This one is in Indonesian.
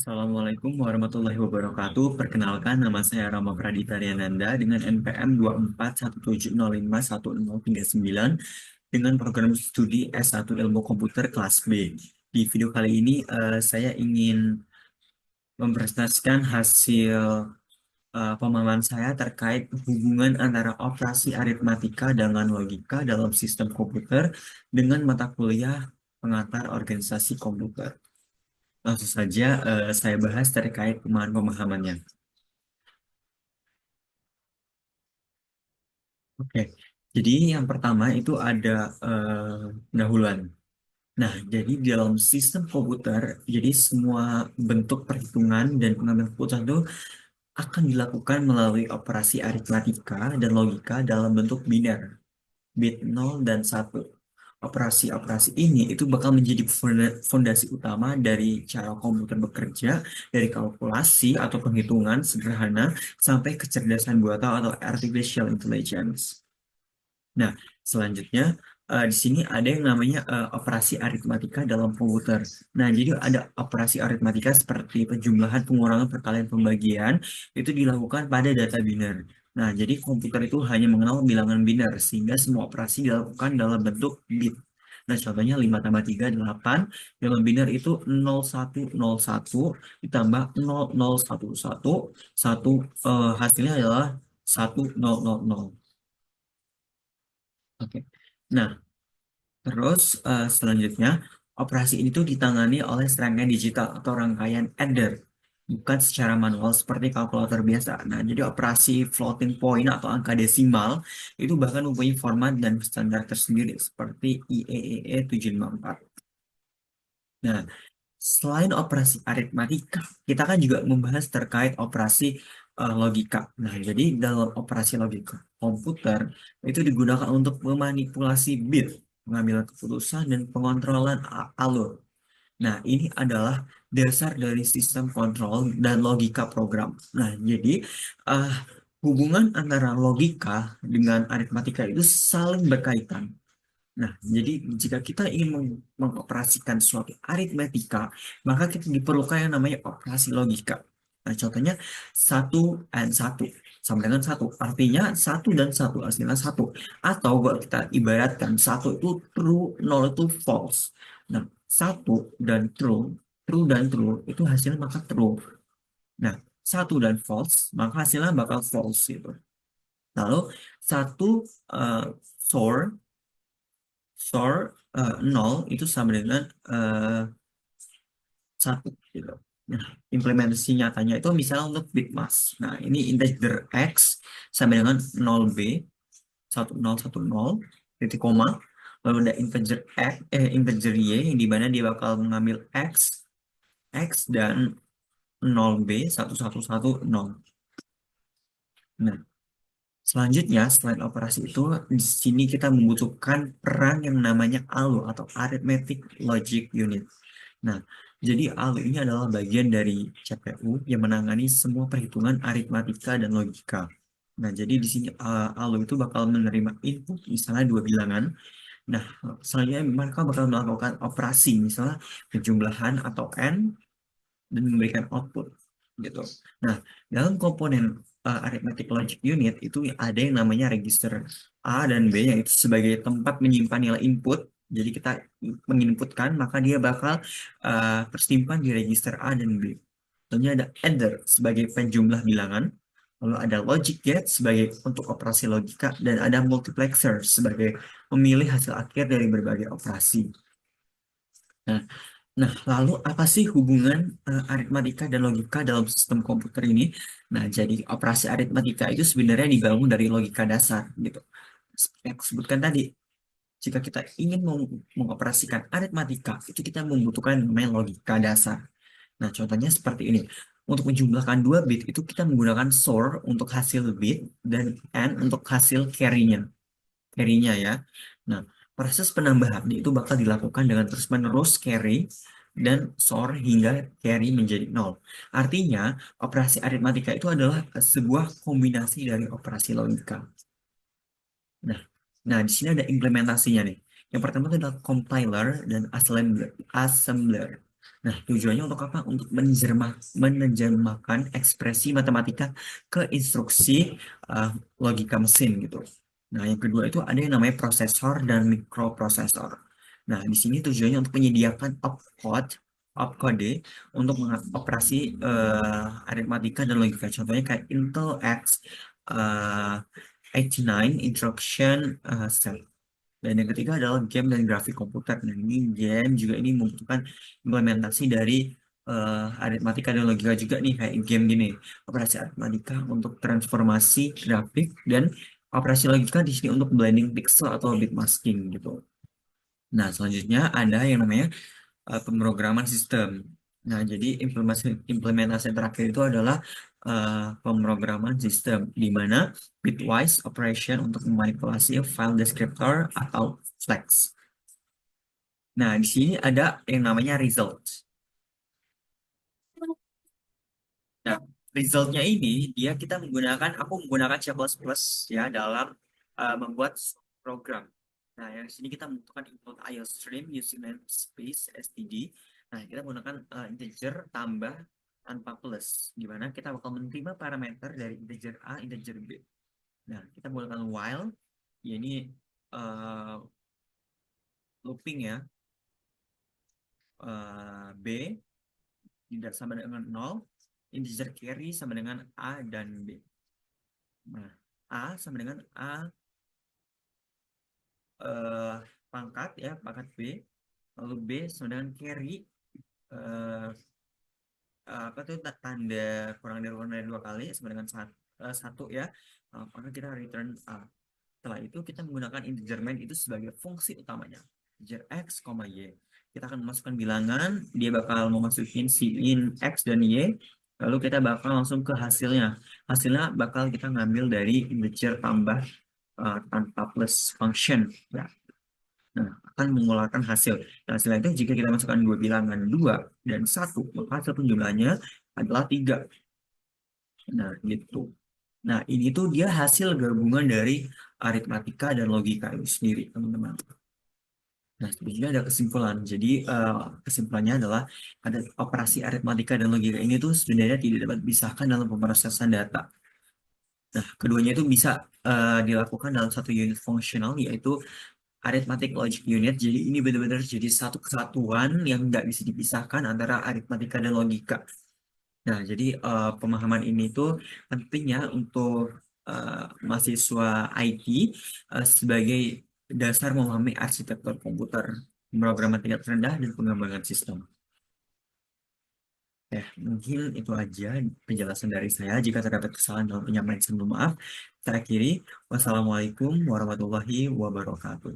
Assalamualaikum warahmatullahi wabarakatuh. Perkenalkan, nama saya Rama Pradita Riananda dengan NPM 24170510039 dengan program studi S1 Ilmu Komputer kelas B. Di video kali ini saya ingin mempresentasikan hasil pemahaman saya terkait hubungan antara operasi aritmatika dengan logika dalam sistem komputer dengan mata kuliah pengantar organisasi komputer. Langsung saja saya bahas terkait pemahaman-pemahamannya. Oke, jadi yang pertama itu ada pendahuluan. Nah, jadi di dalam sistem komputer, jadi semua bentuk perhitungan dan pengambilan keputusan itu akan dilakukan melalui operasi aritmatika dan logika dalam bentuk biner, bit 0 dan 1. Operasi-operasi ini itu bakal menjadi fondasi utama dari cara komputer bekerja, dari kalkulasi atau penghitungan sederhana sampai kecerdasan buatan atau artificial intelligence. Nah, selanjutnya di sini ada yang namanya operasi aritmatika dalam komputer. Nah, jadi ada operasi aritmatika seperti penjumlahan, pengurangan, perkalian, pembagian itu dilakukan pada data biner. Nah, jadi komputer itu hanya mengenal bilangan biner sehingga semua operasi dilakukan dalam bentuk bit. Nah, contohnya 5 tambah 3 8. Dalam biner itu 0101 ditambah 0011. Satu, hasilnya adalah 1000. Oke. Nah, terus selanjutnya operasi ini tuh ditangani oleh serangkaian digital atau rangkaian adder, bukan secara manual seperti kalkulator biasa. Nah, jadi operasi floating point atau angka desimal itu bahkan mempunyai format dan standar tersendiri seperti IEEE 754. Nah, selain operasi aritmatika, kita kan juga membahas terkait operasi logika. Nah, jadi dalam operasi logika komputer itu digunakan untuk memanipulasi bit, pengambilan keputusan, dan pengontrolan alur. Nah, ini adalah dasar dari sistem kontrol dan logika program. Nah, jadi eh, hubungan antara logika dengan aritmatika itu saling berkaitan. Nah, jadi jika kita ingin mengoperasikan suatu aritmetika, maka kita diperlukan yang namanya operasi logika. Nah, contohnya satu and satu sama dengan satu. Artinya satu dan satu hasilnya satu. Atau kalau kita ibaratkan satu itu true, nol itu false. Nah, satu dan true, true dan true itu hasilnya maka true. Nah, satu dan false maka hasilnya bakal false gitu. Lalu satu uh, soar soar 0 itu sama dengan satu gitu. Nah, implementasi nyatanya itu misalnya untuk bit mask. Nah, ini integer x sama dengan 0b 1010 titik koma. Lalu ada integer integer y yang dimana dia bakal mengambil x dan 0b 1110. Nah, selanjutnya, selain operasi itu, di sini kita membutuhkan peran yang namanya ALU atau Arithmetic Logic Unit. Nah, jadi ALU ini adalah bagian dari CPU yang menangani semua perhitungan aritmatika dan logika. Nah, jadi di sini ALU itu bakal menerima input, misalnya dua bilangan. Nah, selanjutnya mereka bakal melakukan operasi, misalnya penjumlahan atau N, dan memberikan output gitu. Nah, dalam komponen arithmetic logic unit itu ada yang namanya register A dan B yang itu sebagai tempat menyimpan nilai input. Jadi kita menginputkan maka dia bakal tersimpan di register A dan B. Tentunya ada adder sebagai penjumlah bilangan, lalu ada logic gate sebagai untuk operasi logika dan ada multiplexer sebagai memilih hasil akhir dari berbagai operasi. Nah, Nah, lalu apa sih hubungan aritmatika dan logika dalam sistem komputer ini? Nah, jadi operasi aritmatika itu sebenarnya dibangun dari logika dasar, gitu. Seperti yang aku sebutkan tadi, jika kita ingin mengoperasikan aritmatika, itu kita membutuhkan yang namanya logika dasar. Nah, contohnya seperti ini. Untuk menjumlahkan dua bit, itu kita menggunakan SOR untuk hasil bit dan AND untuk hasil carry-nya ya. Nah, proses penambahan itu bakal dilakukan dengan terus-menerus carry dan SOR hingga carry menjadi nol. Artinya, operasi aritmatika itu adalah sebuah kombinasi dari operasi logika. Nah, di sini ada implementasinya nih. Yang pertama itu adalah compiler dan assembler. Nah, tujuannya untuk apa? Untuk menerjemahkan ekspresi matematika ke instruksi uh, logika mesin gitu. Nah, yang kedua itu ada yang namanya prosesor dan mikroprosesor. Nah, di sini tujuannya untuk menyediakan opcode untuk mengoperasi aritmatika dan logika. Contohnya kayak Intel X uh, 89 Instruction Set. Dan yang ketiga adalah game dan grafik komputer. Nah, ini game juga ini membutuhkan implementasi dari aritmatika dan logika juga nih, kayak game gini. Operasi aritmatika untuk transformasi grafik dan operasi logika di sini untuk blending pixel atau bit masking gitu. Nah, selanjutnya ada yang namanya pemrograman sistem. Nah, jadi implementasi terakhir itu adalah pemrograman sistem, di mana bitwise operation untuk memanipulasi file descriptor atau flags. Nah, di sini ada yang namanya result. Nah, resultnya ini aku menggunakan C++ ya dalam membuat program. Nah, yang di sini kita membutuhkan input IOStream using namespace std. Nah, kita menggunakan integer tambah tanpa plus, di mana kita bakal menerima parameter dari integer A, integer B. Nah, kita menggunakan while, ya ini uh, looping ya, B tidak sama dengan 0, integer carry sama dengan A dan B. Nah, A sama dengan A eh, pangkat ya, pangkat B, lalu B sama dengan carry eh, apa tuh tanda kurang dari dua kali sama dengan satu ya. Maka kita return A. Setelah itu kita menggunakan integer main itu sebagai fungsi utamanya. Integer x, y. Kita akan memasukkan bilangan, dia bakal memasukin si in x dan y, lalu kita bakal langsung ke hasilnya. Hasilnya bakal kita ngambil dari integer tambah tanpa plus function. Ya. Nah, akan mengeluarkan hasil. Nah, hasil itu jika kita masukkan dua bilangan 2 dan 1, maka hasil penjumlahnya adalah 3. Nah, gitu. Nah, ini tuh dia hasil gabungan dari aritmatika dan logika itu sendiri, teman-teman. Nah, sebenarnya ada kesimpulan. Jadi, kesimpulannya adalah ada operasi aritmatika dan logika ini tuh sebenarnya tidak dapat dipisahkan dalam pemrosesan data. Nah, keduanya itu bisa dilakukan dalam satu unit fungsional, yaitu arithmetic logic unit. Jadi, ini benar-benar jadi satu kesatuan yang nggak bisa dipisahkan antara aritmatika dan logika. Nah, jadi pemahaman ini tuh pentingnya untuk mahasiswa IT sebagai dasar memahami arsitektur komputer, pemrograman tingkat rendah, dan pengembangan sistem. Mungkin itu aja penjelasan dari saya. Jika terdapat kesalahan dalam penyampaian, saya mohon maaf. Saya akhiri. Wassalamualaikum warahmatullahi wabarakatuh.